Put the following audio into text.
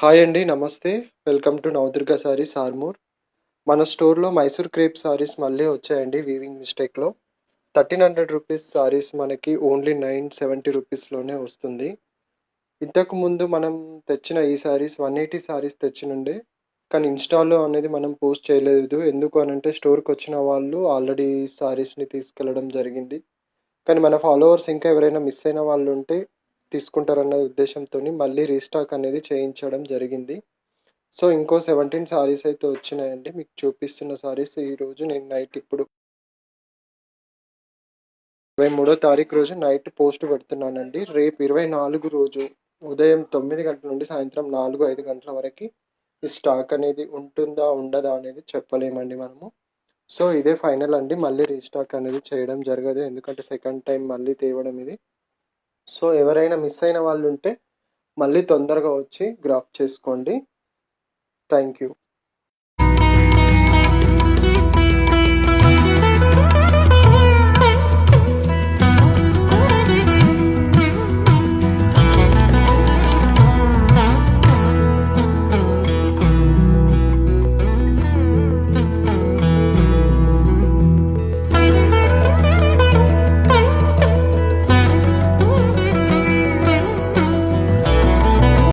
Hi అండి. నమస్తే. Welcome to Navadurga saris Armoor. మన స్టోర్‌లో మైసూర్ క్రేప్ సారీస్ మళ్ళీ వచ్చాయండి వీవింగ్ మిస్టేక్‌లో. 1300 రూపీస్ సారీస్ మనకి ఓన్లీ 970 రూపీస్‌లోనే వస్తుంది. ఇంతకుముందు మనం తెచ్చిన ఈ సారీస్ 180 సారీస్ తెచ్చినుండే. కానీ ఇన్‌స్టాలో అనేది మనం పోస్ట్ చేయలేదు. ఎందుకు అనంటే స్టోర్‌కొచ్చిన వాళ్ళు ఆల్రెడీ సారీస్‌ని తీసుకెళ్లడం జరిగింది. కానీ మన ఫాలోవర్స్ ఇంకా ఎవరైనా మిస్ అయిన వాళ్ళుంటే తీసుకుంటారన్న ఉద్దేశంతోని మళ్ళీ రీస్టాక్ అనేది చేయించడం జరిగింది. సో, ఇంకో 17 సారీస్ అయితే వచ్చినాయండి. మీకు చూపిస్తున్న సారీస్ ఈరోజు నేను నైట్ ఇప్పుడు 23 తారీఖు రోజు నైట్ పోస్ట్ పెడుతున్నానండి. రేపు 24 రోజు ఉదయం 9 గంటల నుండి సాయంత్రం 4, 5 గంటల వరకి ఈ స్టాక్ అనేది ఉంటుందా? ఉండదా? అనేది చెప్పలేమండి మనము. సో, ఇదే ఫైనల్ అండి. మళ్ళీ రీస్టాక్ అనేది చేయడం జరగదు. ఎందుకంటే సెకండ్ టైమ్ మళ్ళీ తేవడం ఇది. సో, ఎవరైనా మిస్ అయిన వాళ్ళుంటే మళ్ళీ తొందరగా వచ్చి గ్రాబ్ చేసుకోండి. Thank you.